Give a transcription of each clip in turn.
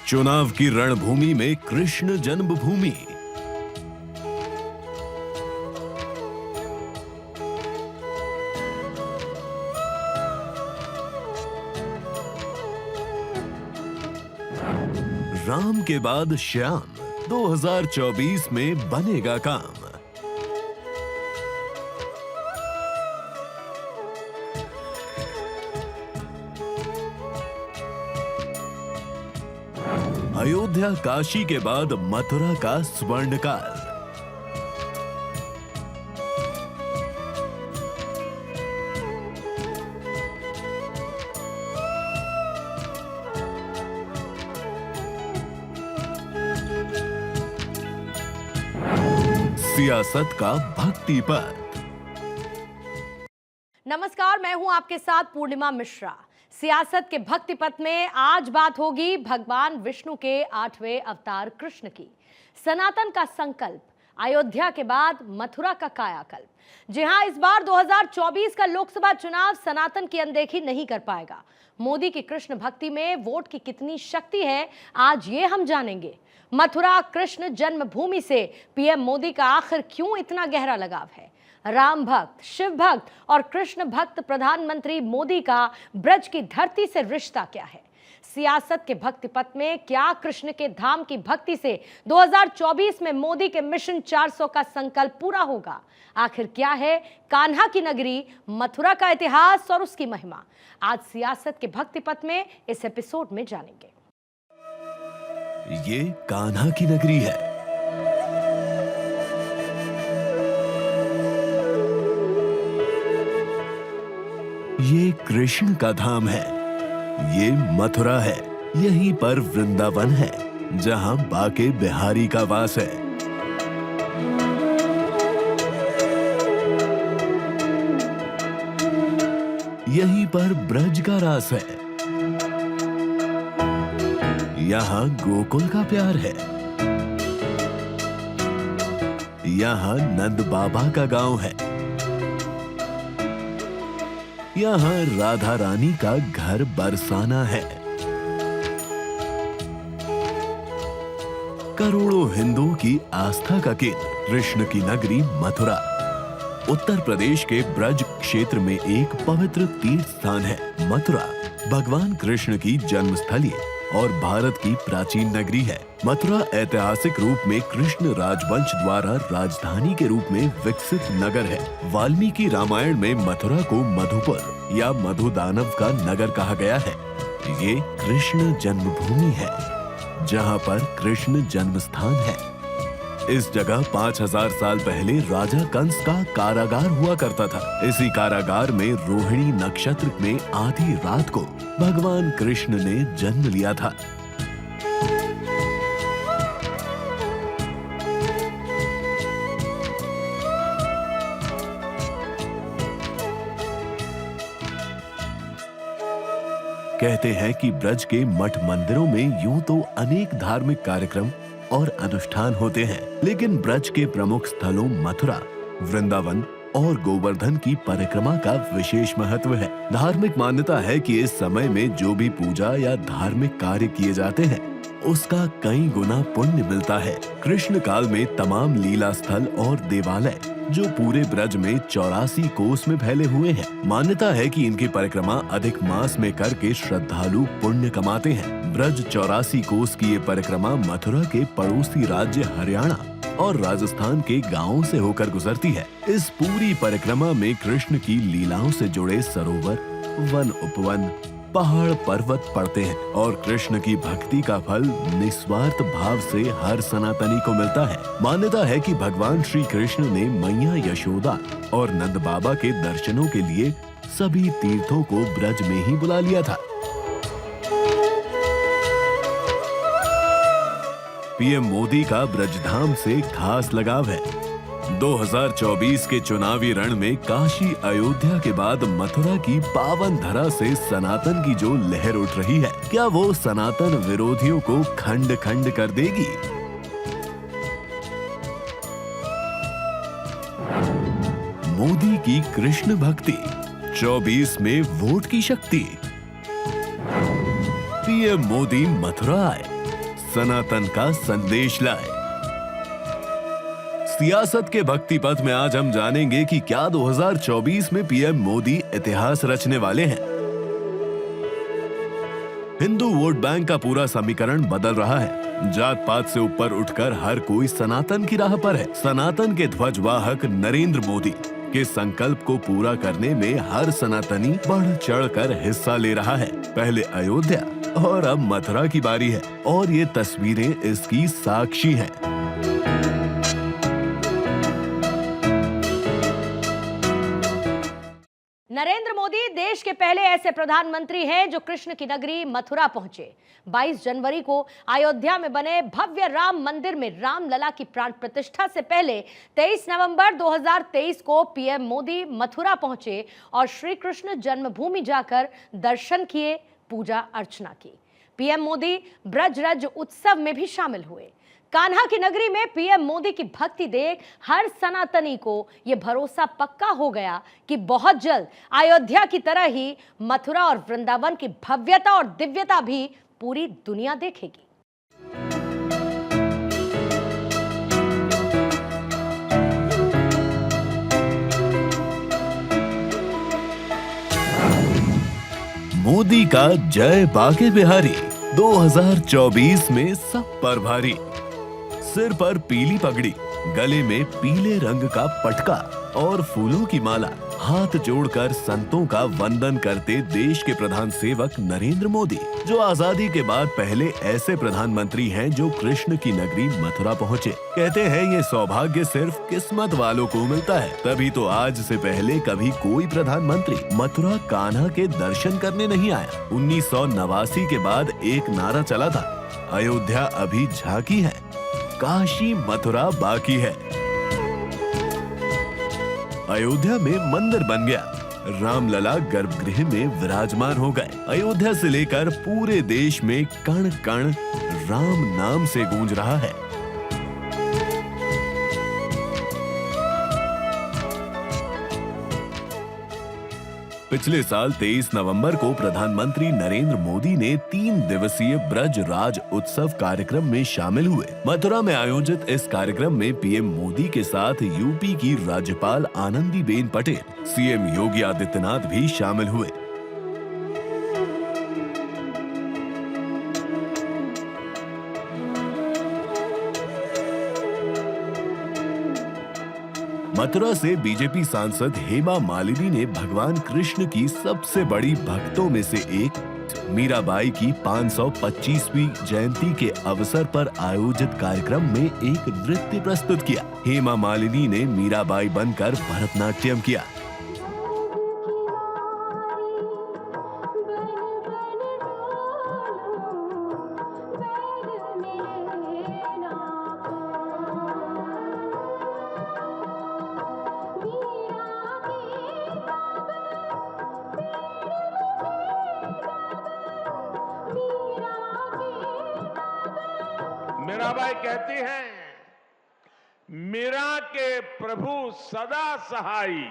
चुनाव की रणभूमि में कृष्ण जन्मभूमि। राम के बाद श्याम 2024 में बनेगा काम। अयोध्या काशी के बाद मथुरा का स्वर्णकाल। सियासत का भक्ति पथ। नमस्कार, मैं हूं आपके साथ पूर्णिमा मिश्रा। सियासत के भक्ति पथ में आज बात होगी भगवान विष्णु के 8वें अवतार कृष्ण की। सनातन का संकल्प, अयोध्या के बाद मथुरा का कायाकल्प। जी हां, इस बार 2024 का लोकसभा चुनाव सनातन की अनदेखी नहीं कर पाएगा। मोदी की कृष्ण भक्ति में वोट की कितनी शक्ति है, आज ये हम जानेंगे। मथुरा कृष्ण जन्मभूमि से पीएम मोदी का आखिर क्यों इतना गहरा लगाव है? राम भक्त, शिव भक्त और कृष्ण भक्त प्रधानमंत्री मोदी का ब्रज की धरती से रिश्ता क्या है? सियासत के भक्ति पथ में क्या कृष्ण के धाम की भक्ति से 2024 में मोदी के मिशन 400 का संकल्प पूरा होगा? आखिर क्या है कान्हा की नगरी मथुरा का इतिहास और उसकी महिमा? आज सियासत के भक्ति पथ में इस एपिसोड में जानेंगे। ये कान्हा की नगरी है। ये कृष्ण का धाम है। ये मथुरा है। यहीं पर वृंदावन है, जहां बाके बिहारी का वास है। यहीं पर ब्रज का रास है। यहाँ गोकुल का प्यार है। यहाँ नंद बाबा का गांव है। यहाँ राधा रानी का घर बरसाना है। करोड़ों हिंदुओं की आस्था का केंद्र कृष्ण की नगरी मथुरा उत्तर प्रदेश के ब्रज क्षेत्र में एक पवित्र तीर्थ स्थान है। मथुरा भगवान कृष्ण की जन्मस्थली और भारत की प्राचीन नगरी है। मथुरा ऐतिहासिक रूप में कृष्ण राजवंश द्वारा राजधानी के रूप में विकसित नगर है। वाल्मीकि रामायण में मथुरा को मधुपुर या मधुदानव का नगर कहा गया है। ये कृष्ण जन्मभूमि है, जहाँ पर कृष्ण जन्म स्थान है। इस जगह 5000 साल पहले राजा कंस का कारागार हुआ करता था। इसी कारागार में रोहिणी नक्षत्र में आधी रात को भगवान कृष्ण ने जन्म लिया था। कहते हैं कि ब्रज के मठ मंदिरों में यूं तो अनेक धार्मिक कार्यक्रम और अनुष्ठान होते हैं, लेकिन ब्रज के प्रमुख स्थलों मथुरा, वृंदावन और गोवर्धन की परिक्रमा का विशेष महत्व है। धार्मिक मान्यता है कि इस समय में जो भी पूजा या धार्मिक कार्य किए जाते हैं, उसका कई गुना पुण्य मिलता है। कृष्ण काल में तमाम लीला स्थल और देवालय जो पूरे ब्रज में 84 कोस में फैले हुए हैं। मान्यता है कि इनकी परिक्रमा अधिक मास में करके श्रद्धालु पुण्य कमाते हैं। ब्रज 84 कोस की ये परिक्रमा मथुरा के पड़ोसी राज्य हरियाणा और राजस्थान के गांवों से होकर गुजरती है। इस पूरी परिक्रमा में कृष्ण की लीलाओं से जुड़े सरोवर, वन उपवन, पहाड़ पर्वत पड़ते हैं और कृष्ण की भक्ति का फल निस्वार्थ भाव से हर सनातनी को मिलता है। मान्यता है कि भगवान श्री कृष्ण ने मैया यशोदा और नंद बाबा के दर्शनों के लिए सभी तीर्थों को ब्रज में ही बुला लिया था। पीएम मोदी का ब्रजधाम से खास लगाव है। 2024 के चुनावी रण में काशी अयोध्या के बाद मथुरा की पावन धरा से सनातन की जो लहर उठ रही है, क्या वो सनातन विरोधियों को खंड खंड कर देगी? मोदी की कृष्ण भक्ति, 24 में वोट की शक्ति। पीएम मोदी मथुरा आए, सनातन का संदेश लाए। सियासत के भक्ति पथ में आज हम जानेंगे कि क्या 2024 में पीएम मोदी इतिहास रचने वाले हैं। हिंदू वोट बैंक का पूरा समीकरण बदल रहा है। जात पात से ऊपर उठकर हर कोई सनातन की राह पर है। सनातन के ध्वजवाहक नरेंद्र मोदी के संकल्प को पूरा करने में हर सनातनी बढ़ चढ़कर हिस्सा ले रहा है। पहले अयोध्या और अब मथुरा की बारी है और ये तस्वीरें इसकी साक्षी हैं। नरेंद्र मोदी देश के पहले ऐसे प्रधानमंत्री हैं जो कृष्ण की नगरी मथुरा पहुंचे। 22 जनवरी को अयोध्या में बने भव्य राम मंदिर में रामलला की प्राण प्रतिष्ठा से पहले 23 नवंबर 2023 को पीएम मोदी मथुरा पहुंचे और श्री कृष्ण जन्मभूमि जाकर दर्शन किए, पूजा अर्चना की। पीएम मोदी ब्रजरज उत्सव में भी शामिल हुए। कान्हा की नगरी में पीएम मोदी की भक्ति देख हर सनातनी को यह भरोसा पक्का हो गया कि बहुत जल्द अयोध्या की तरह ही मथुरा और वृंदावन की भव्यता और दिव्यता भी पूरी दुनिया देखेगी। मोदी का जय बाके बिहारी 2024 में सब पर भारी। सिर पर पीली पगड़ी, गले में पीले रंग का पटका और फूलों की माला, हाथ जोड़कर संतों का वंदन करते देश के प्रधान सेवक नरेंद्र मोदी, जो आजादी के बाद पहले ऐसे प्रधानमंत्री हैं जो कृष्ण की नगरी मथुरा पहुंचे। कहते हैं ये सौभाग्य सिर्फ किस्मत वालों को मिलता है, तभी तो आज से पहले कभी कोई प्रधानमंत्री मथुरा कान्हा के दर्शन करने नहीं आया। 1989 के बाद एक नारा चला था, अयोध्या अभी झांकी है, काशी मथुरा बाकी है। अयोध्या में मंदिर बन गया, रामलला गर्भगृह में विराजमान हो गए। अयोध्या से लेकर पूरे देश में कण कण राम नाम से गूंज रहा है। पिछले साल 23 नवंबर को प्रधानमंत्री नरेंद्र मोदी ने 3 दिवसीय ब्रज राज उत्सव कार्यक्रम में शामिल हुए। मथुरा में आयोजित इस कार्यक्रम में पीएम मोदी के साथ यूपी की राज्यपाल आनंदीबेन पटेल, सीएम योगी आदित्यनाथ भी शामिल हुए। मथुरा से बीजेपी सांसद हेमा मालिनी ने भगवान कृष्ण की सबसे बड़ी भक्तों में से एक मीराबाई की 525वीं जयंती के अवसर पर आयोजित कार्यक्रम में एक नृत्य प्रस्तुत किया। हेमा मालिनी ने मीराबाई बनकर भरतनाट्यम किया। मीराबाई कहती हैं, मीरा के प्रभु सदा सहाई,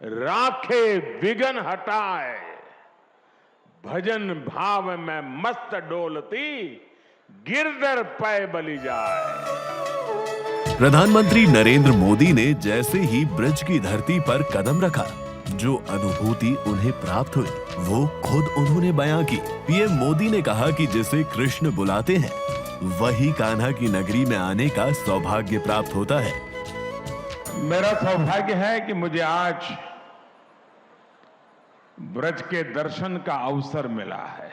राखे विघन हटाए, भजन भाव में मस्त डोलती, गिरधर पै बलि जाए। प्रधानमंत्री नरेंद्र मोदी ने जैसे ही ब्रज की धरती पर कदम रखा, जो अनुभूति उन्हें प्राप्त हुई वो खुद उन्होंने बयां की। पीएम मोदी ने कहा कि जिसे कृष्ण बुलाते हैं वही कान्हा की नगरी में आने का सौभाग्य प्राप्त होता है। मेरा सौभाग्य है कि मुझे आज ब्रज के दर्शन का अवसर मिला है,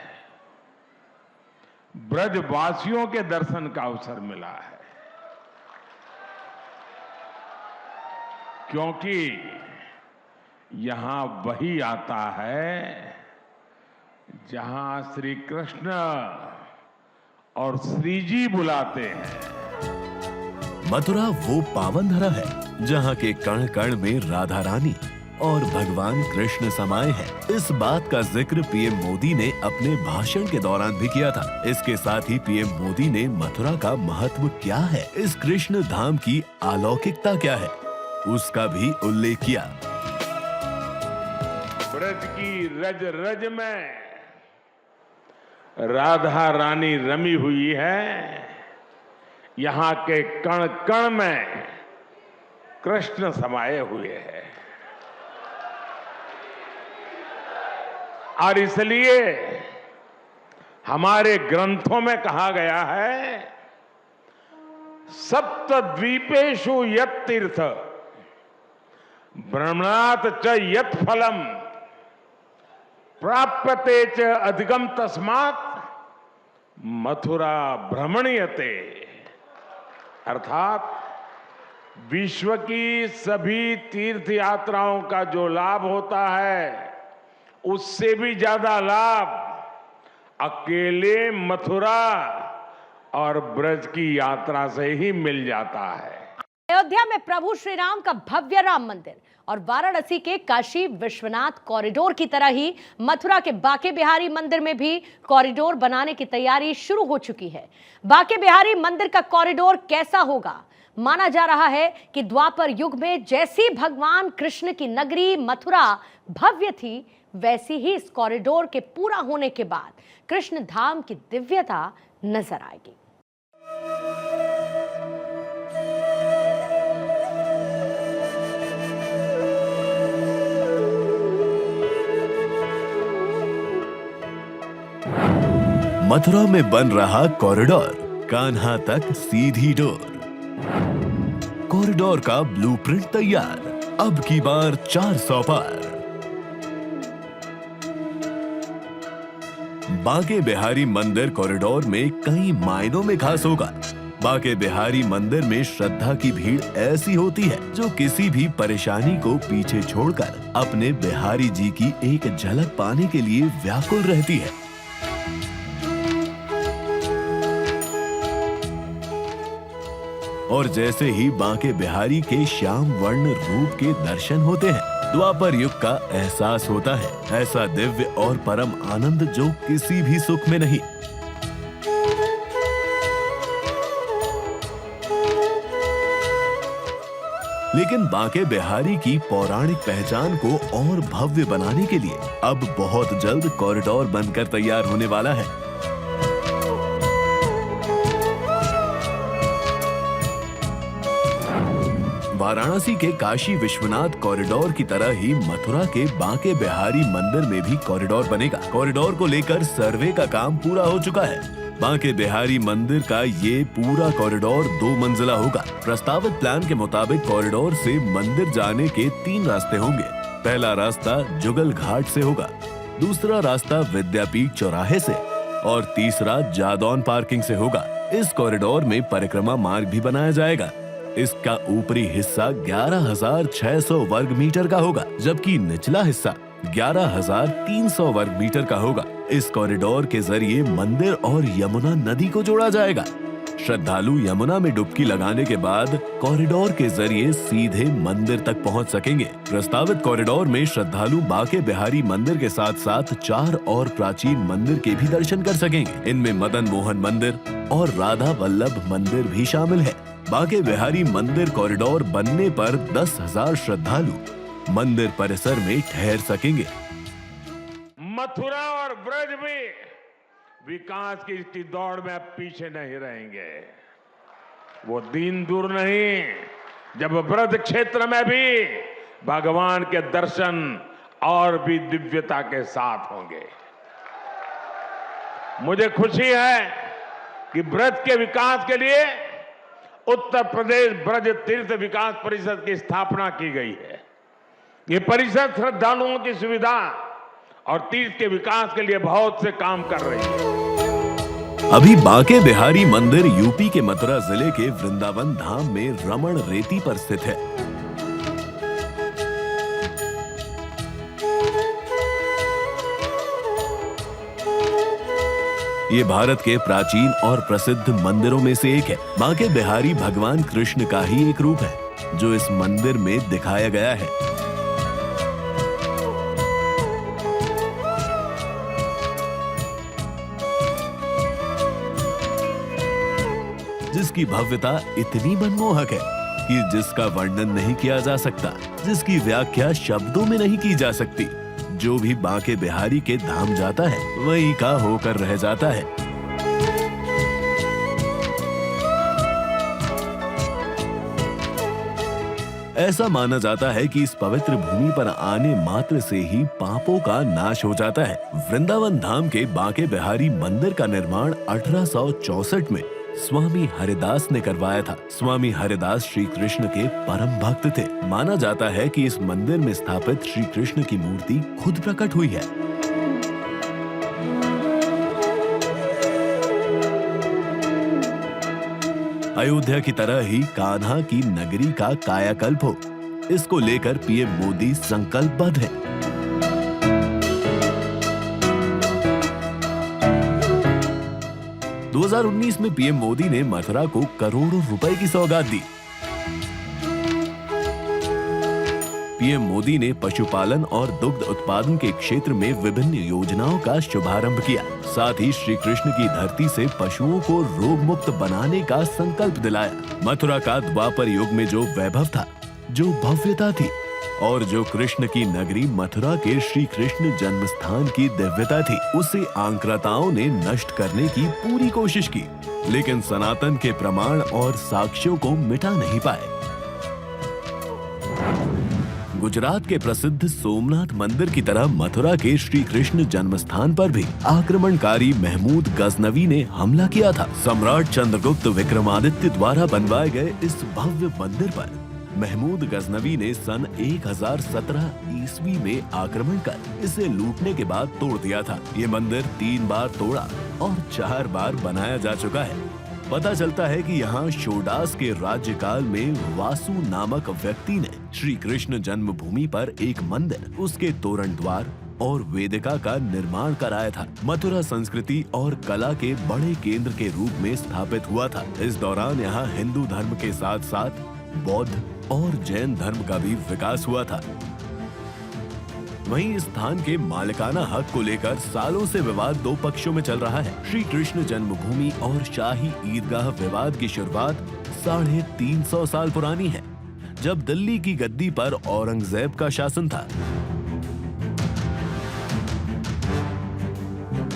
ब्रजवासियों के दर्शन का अवसर मिला है, क्योंकि यहां वही आता है जहां श्री कृष्ण और श्री जी बुलाते हैं। मथुरा वो पावन धरा है जहाँ के कण कण में राधा रानी और भगवान कृष्ण समाये हैं। इस बात का जिक्र पीएम मोदी ने अपने भाषण के दौरान भी किया था। इसके साथ ही पीएम मोदी ने मथुरा का महत्व क्या है, इस कृष्ण धाम की अलौकिकता क्या है, उसका भी उल्लेख किया। ब्रज की रज रज में राधा रानी रमी हुई है। यहाँ के कण कण में कृष्ण समाये हुए हैं। और इसलिए हमारे ग्रंथों में कहा गया है, सप्तद्वीपेषु यत् तीर्थ भ्रमणात् च यत् फलम प्राप्यते च अधिकम तस्मात् मथुरा भ्रमणीयते। अर्थात विश्व की सभी तीर्थ यात्राओं का जो लाभ होता है, उससे भी ज्यादा लाभ अकेले मथुरा और ब्रज की यात्रा से ही मिल जाता है। अयोध्या में प्रभु श्री राम का भव्य राम मंदिर और वाराणसी के काशी विश्वनाथ कॉरिडोर की तरह ही मथुरा के बांके बिहारी मंदिर में भी कॉरिडोर बनाने की तैयारी शुरू हो चुकी है। बांके बिहारी मंदिर का कॉरिडोर कैसा होगा? माना जा रहा है कि द्वापर युग में जैसी भगवान कृष्ण की नगरी मथुरा भव्य थी, वैसी ही इस कॉरिडोर के पूरा होने के बाद कृष्ण धाम की दिव्यता नजर आएगी। मथुरा में बन रहा कॉरिडोर, कान्हा तक सीधी डोर। कॉरिडोर का ब्लूप्रिंट तैयार, अब की बार 400 पार। बांके बिहारी मंदिर कॉरिडोर में कई मायनों में खास होगा। बांके बिहारी मंदिर में श्रद्धा की भीड़ ऐसी होती है जो किसी भी परेशानी को पीछे छोड़कर अपने बिहारी जी की एक झलक पाने के लिए व्याकुल रहती है। और जैसे ही बांके बिहारी के श्याम वर्ण रूप के दर्शन होते हैं, द्वापर युग का एहसास होता है। ऐसा दिव्य और परम आनंद जो किसी भी सुख में नहीं। लेकिन बांके बिहारी की पौराणिक पहचान को और भव्य बनाने के लिए अब बहुत जल्द कॉरिडोर बनकर तैयार होने वाला है। वाराणसी के काशी विश्वनाथ कॉरिडोर की तरह ही मथुरा के बांके बिहारी मंदिर में भी कॉरिडोर बनेगा। कॉरिडोर को लेकर सर्वे का काम पूरा हो चुका है। बांके बिहारी मंदिर का ये पूरा कॉरिडोर 2 मंजिला होगा। प्रस्तावित प्लान के मुताबिक कॉरिडोर से मंदिर जाने के 3 रास्ते होंगे। पहला रास्ता जुगल घाट से होगा, दूसरा रास्ता विद्यापीठ चौराहे से और तीसरा जादौन पार्किंग से होगा। इस कॉरिडोर में परिक्रमा मार्ग भी बनाया जाएगा। इसका ऊपरी हिस्सा 11,600 वर्ग मीटर का होगा, जबकि निचला हिस्सा 11,300 वर्ग मीटर का होगा। इस कॉरिडोर के जरिए मंदिर और यमुना नदी को जोड़ा जाएगा। श्रद्धालु यमुना में डुबकी लगाने के बाद कॉरिडोर के जरिए सीधे मंदिर तक पहुंच सकेंगे। प्रस्तावित कॉरिडोर में श्रद्धालु बांके बिहारी मंदिर के साथ साथ 4 और प्राचीन मंदिर के भी दर्शन कर सकेंगे। इनमें मदन मोहन मंदिर और राधा वल्लभ मंदिर भी शामिल है। बांके बिहारी मंदिर कॉरिडोर बनने पर 10,000 श्रद्धालु मंदिर परिसर में ठहर सकेंगे। मथुरा और ब्रज में विकास की दौड़ में अब पीछे नहीं रहेंगे। वो दिन दूर नहीं जब ब्रज क्षेत्र में भी भगवान के दर्शन और भी दिव्यता के साथ होंगे। मुझे खुशी है कि ब्रज के विकास के लिए उत्तर प्रदेश ब्रज तीर्थ विकास परिषद की स्थापना की गई है। ये परिषद श्रद्धालुओं की सुविधा और तीर्थ के विकास के लिए बहुत से काम कर रही है। अभी बांके बिहारी मंदिर यूपी के मथुरा जिले के वृंदावन धाम में रमण रेती पर स्थित है। ये भारत के प्राचीन और प्रसिद्ध मंदिरों में से एक है। बांके बिहारी भगवान कृष्ण का ही एक रूप है जो इस मंदिर में दिखाया गया है। जिसकी भव्यता इतनी मनमोहक है कि जिसका वर्णन नहीं किया जा सकता, जिसकी व्याख्या शब्दों में नहीं की जा सकती, जो भी बांके बिहारी के धाम जाता है वही का होकर रह जाता है। ऐसा माना जाता है कि इस पवित्र भूमि पर आने मात्र से ही पापों का नाश हो जाता है। वृंदावन धाम के बांके बिहारी मंदिर का निर्माण 1864 में स्वामी हरिदास ने करवाया था। स्वामी हरिदास श्री कृष्ण के परम भक्त थे। माना जाता है कि इस मंदिर में स्थापित श्री कृष्ण की मूर्ति खुद प्रकट हुई है। अयोध्या की तरह ही कान्हा की नगरी का कायाकल्प हो, इसको लेकर पीएम मोदी संकल्पबद्ध है। दो 2019 में पीएम मोदी ने मथुरा को करोड़ों रुपए की सौगात दी। पीएम मोदी ने पशुपालन और दुग्ध उत्पादन के क्षेत्र में विभिन्न योजनाओं का शुभारंभ किया। साथ ही श्री कृष्ण की धरती से पशुओं को रोग मुक्त बनाने का संकल्प दिलाया। मथुरा का द्वापर युग में जो वैभव था, जो भव्यता थी और जो कृष्ण की नगरी मथुरा के श्री कृष्ण जन्म स्थान की दिव्यता थी, उसे आंकड़ाताओं ने नष्ट करने की पूरी कोशिश की, लेकिन सनातन के प्रमाण और साक्ष्यों को मिटा नहीं पाए। गुजरात के प्रसिद्ध सोमनाथ मंदिर की तरह मथुरा के श्री कृष्ण जन्म स्थान पर भी आक्रमणकारी महमूद गजनवी ने हमला किया था। सम्राट चंद्रगुप्त विक्रमादित्य द्वारा बनवाए गए इस भव्य मंदिर पर महमूद गजनवी ने सन 1017 ईस्वी में आक्रमण कर इसे लूटने के बाद तोड़ दिया था। ये मंदिर 3 बार तोड़ा और 4 बार बनाया जा चुका है। पता चलता है कि यहाँ शोडास के राज्यकाल में वासु नामक व्यक्ति ने श्री कृष्ण जन्मभूमि पर एक मंदिर, उसके तोरण द्वार और वेदिका का निर्माण कराया था। मथुरा संस्कृति और कला के बड़े केंद्र के रूप में स्थापित हुआ था। इस दौरान यहाँ हिंदू धर्म के साथ साथ बौद्ध और जैन धर्म का भी विकास हुआ था। वहीं इस स्थान के मालिकाना हक को लेकर सालों से विवाद 2 पक्षों में चल रहा है। श्री कृष्ण जन्मभूमि और शाही ईदगाह विवाद की शुरुआत 350 साल पुरानी है, जब दिल्ली की गद्दी पर औरंगजेब का शासन था।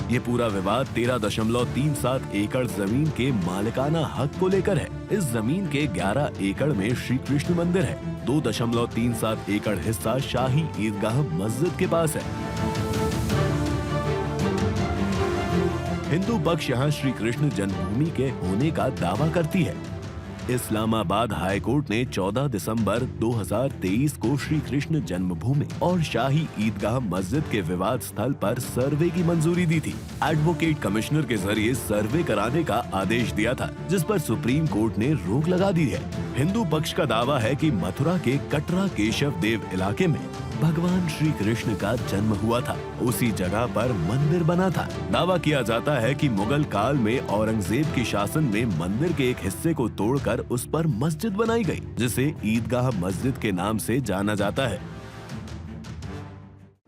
ये पूरा विवाद 13.37 एकड़ जमीन के मालिकाना हक को लेकर है। इस जमीन के 11 एकड़ में श्री कृष्ण मंदिर है। 2.37 एकड़ हिस्सा शाही ईदगाह मस्जिद के पास है। हिंदू पक्ष यहाँ श्री कृष्ण जन्मभूमि के होने का दावा करती है। इस्लामाबाद हाई कोर्ट ने 14 दिसंबर 2023 को श्री कृष्ण जन्मभूमि और शाही ईदगाह मस्जिद के विवाद स्थल पर सर्वे की मंजूरी दी थी। एडवोकेट कमिश्नर के जरिए सर्वे कराने का आदेश दिया था, जिस पर सुप्रीम कोर्ट ने रोक लगा दी है। हिंदू पक्ष का दावा है कि मथुरा के कटरा केशव देव इलाके में भगवान श्री कृष्ण का जन्म हुआ था। उसी जगह पर मंदिर बना था। दावा किया जाता है कि मुगल काल में औरंगजेब के शासन में मंदिर के एक हिस्से को तोड़कर उस पर मस्जिद बनाई गई, जिसे ईदगाह मस्जिद के नाम से जाना जाता है।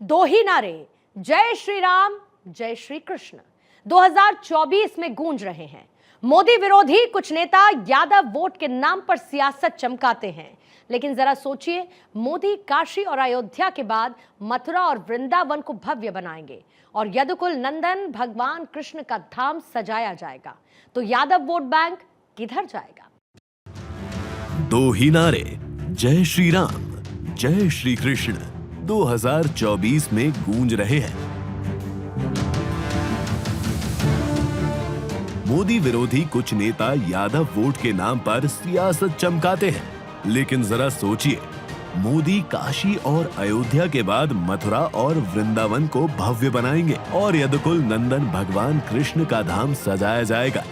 2 ही नारे, जय श्री राम, जय श्री कृष्ण, 2024 में गूंज रहे हैं। मोदी विरोधी कुछ नेता यादव वोट के नाम पर सियासत चमकाते हैं, लेकिन जरा सोचिए, मोदी काशी और अयोध्या के बाद मथुरा और वृंदावन को भव्य बनाएंगे और यदुकुल नंदन भगवान कृष्ण का धाम सजाया जाएगा, तो यादव वोट बैंक किधर जाएगा? 2 ही नारे, जय श्री राम, जय श्री कृष्ण, 2024 में गूंज रहे हैं। मोदी विरोधी कुछ नेता यादव वोट के नाम पर सियासत चमकाते हैं, लेकिन जरा सोचिए, मोदी काशी और अयोध्या के बाद मथुरा और वृंदावन को भव्य बनाएंगे और यदुकुल नंदन भगवान कृष्ण का धाम सजाया जाएगा,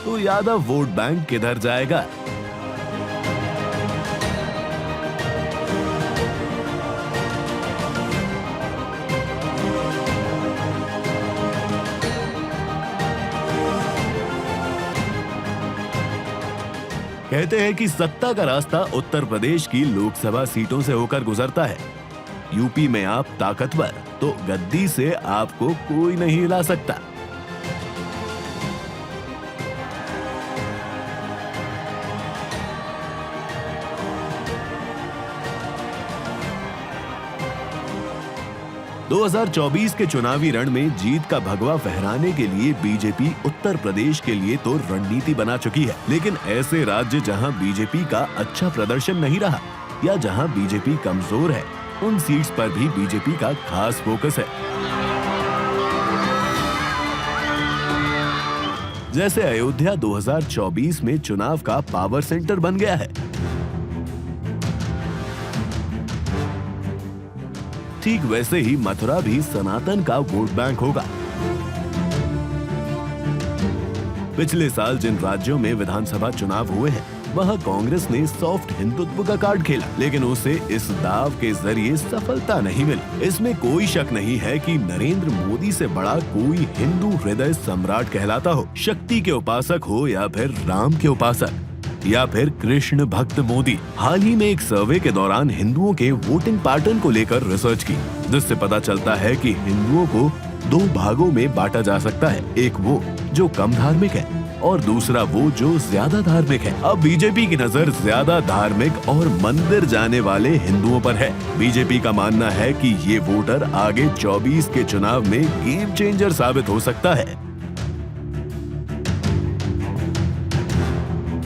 तो यादव वोट बैंक किधर जाएगा? कहते हैं कि सत्ता का रास्ता उत्तर प्रदेश की लोकसभा सीटों से होकर गुजरता है। यूपी में आप ताकतवर, तो गद्दी से आपको कोई नहीं हिला सकता। 2024 के चुनावी रण में जीत का भगवा फहराने के लिए बीजेपी उत्तर प्रदेश के लिए तो रणनीति बना चुकी है, लेकिन ऐसे राज्य जहां बीजेपी का अच्छा प्रदर्शन नहीं रहा या जहां बीजेपी कमजोर है, उन सीट्स पर भी बीजेपी का खास फोकस है। जैसे अयोध्या 2024 में चुनाव का पावर सेंटर बन गया है, ठीक वैसे ही मथुरा भी सनातन का वोट बैंक होगा। पिछले साल जिन राज्यों में विधानसभा चुनाव हुए हैं, वहां कांग्रेस ने सॉफ्ट हिंदुत्व का कार्ड खेला, लेकिन उसे इस दाव के जरिए सफलता नहीं मिली। इसमें कोई शक नहीं है कि नरेंद्र मोदी से बड़ा कोई हिंदू हृदय सम्राट कहलाता हो, शक्ति के उपासक हो या फिर राम के उपासक या फिर कृष्ण भक्त मोदी। हाल ही में एक सर्वे के दौरान हिंदुओं के वोटिंग पैटर्न को लेकर रिसर्च की, जिससे पता चलता है कि हिंदुओं को 2 भागों में बांटा जा सकता है, एक वो जो कम धार्मिक है और दूसरा वो जो ज्यादा धार्मिक है। अब बीजेपी की नजर ज्यादा धार्मिक और मंदिर जाने वाले हिंदुओं पर है। बीजेपी का मानना है कि ये वोटर आगे 24 के चुनाव में गेम चेंजर साबित हो सकता है।